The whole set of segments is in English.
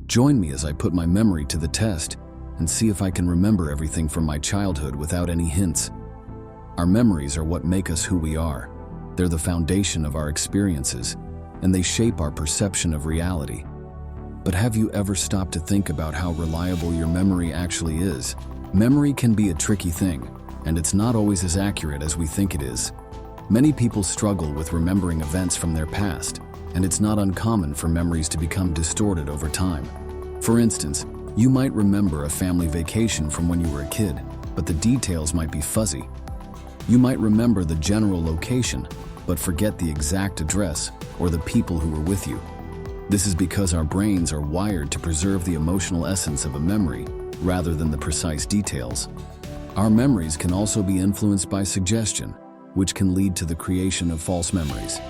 Join me as I put my memory to the test and see if I can remember everything from my childhood without any hints. Our memories are what make us who we are. They're the foundation of our experiences, and they shape our perception of reality. But have you ever stopped to think about how reliable your memory actually is? Memory can be a tricky thing, and it's not always as accurate as we think it is. Many people struggle with remembering events from their past, and it's not uncommon for memories to become distorted over time. For instance, you might remember a family vacation from when you were a kid, but the details might be fuzzy. You might remember the general location, but forget the exact address or the people who were with you. This is because our brains are wired to preserve the emotional essence of a memory rather than the precise details. Our memories can also be influenced by suggestion, which can lead to the creation of false memories.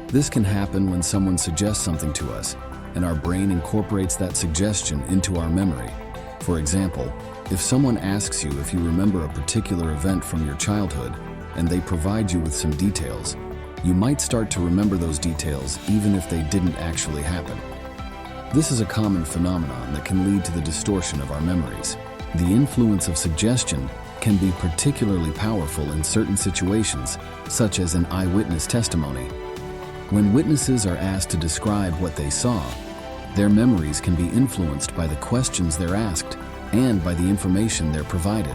This can happen when someone suggests something to us, and our brain incorporates that suggestion into our memory. For example, if someone asks you if you remember a particular event from your childhood, and they provide you with some details, you might start to remember those details even if they didn't actually happen. This is a common phenomenon that can lead to the distortion of our memories. The influence of suggestion can be particularly powerful in certain situations, such as an eyewitness testimony. When witnesses are asked to describe what they saw, their memories can be influenced by the questions they're asked and by the information they're provided.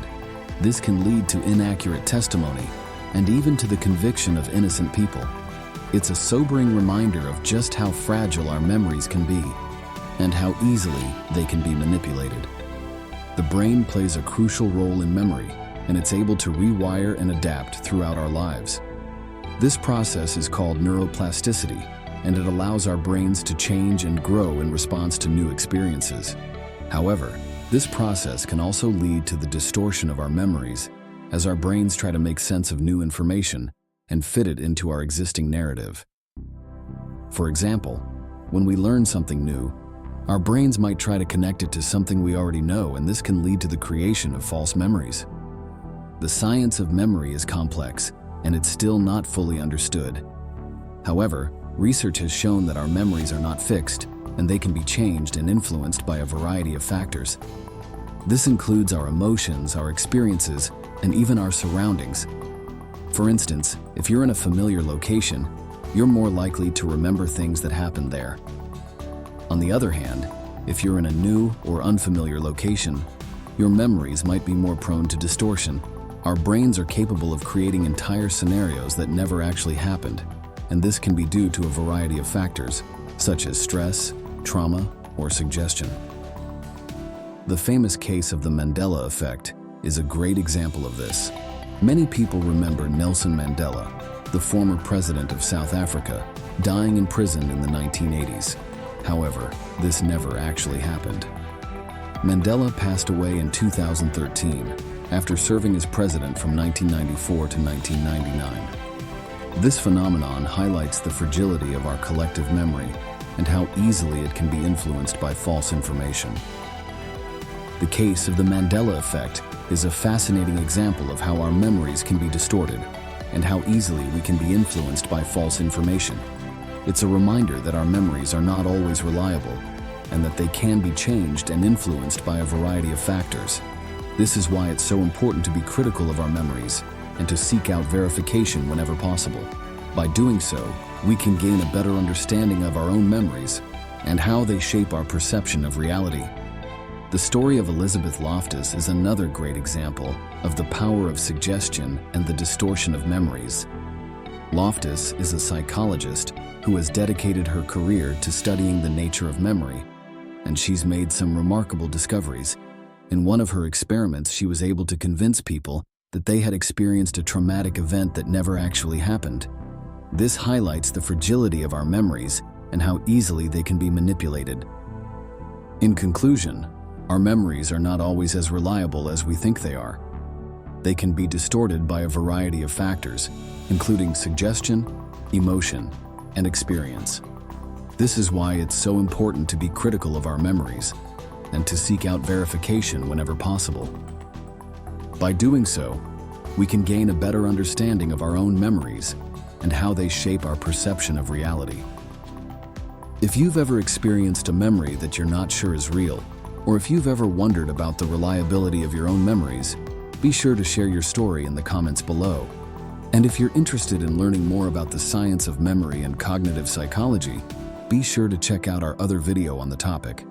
This can lead to inaccurate testimony and even to the conviction of innocent people. It's a sobering reminder of just how fragile our memories can be and how easily they can be manipulated. The brain plays a crucial role in memory, and it's able to rewire and adapt throughout our lives. This process is called neuroplasticity, and it allows our brains to change and grow in response to new experiences. However, this process can also lead to the distortion of our memories as our brains try to make sense of new information and fit it into our existing narrative. For example, when we learn something new, our brains might try to connect it to something we already know, and this can lead to the creation of false memories. The science of memory is complex, and it's still not fully understood. However, research has shown that our memories are not fixed, and they can be changed and influenced by a variety of factors. This includes our emotions, our experiences, and even our surroundings. For instance, if you're in a familiar location, you're more likely to remember things that happened there. On the other hand, if you're in a new or unfamiliar location, your memories might be more prone to distortion. Our brains are capable of creating entire scenarios that never actually happened, and this can be due to a variety of factors, such as stress, trauma, or suggestion. The famous case of the Mandela effect is a great example of this. Many people remember Nelson Mandela, the former president of South Africa, dying in prison in the 1980s. However, this never actually happened. Mandela passed away in 2013 after serving as president from 1994 to 1999. This phenomenon highlights the fragility of our collective memory and how easily it can be influenced by false information. The case of the Mandela effect is a fascinating example of how our memories can be distorted and how easily we can be influenced by false information. It's a reminder that our memories are not always reliable and that they can be changed and influenced by a variety of factors. This is why it's so important to be critical of our memories and to seek out verification whenever possible. By doing so, we can gain a better understanding of our own memories and how they shape our perception of reality. The story of Elizabeth Loftus is another great example of the power of suggestion and the distortion of memories. Loftus is a psychologist who has dedicated her career to studying the nature of memory, and she's made some remarkable discoveries. In one of her experiments, she was able to convince people that they had experienced a traumatic event that never actually happened. This highlights the fragility of our memories and how easily they can be manipulated. In conclusion, our memories are not always as reliable as we think they are. They can be distorted by a variety of factors, including suggestion, emotion, and experience. This is why it's so important to be critical of our memories and to seek out verification whenever possible. By doing so, we can gain a better understanding of our own memories and how they shape our perception of reality. If you've ever experienced a memory that you're not sure is real, or if you've ever wondered about the reliability of your own memories, be sure to share your story in the comments below. And if you're interested in learning more about the science of memory and cognitive psychology, be sure to check out our other video on the topic.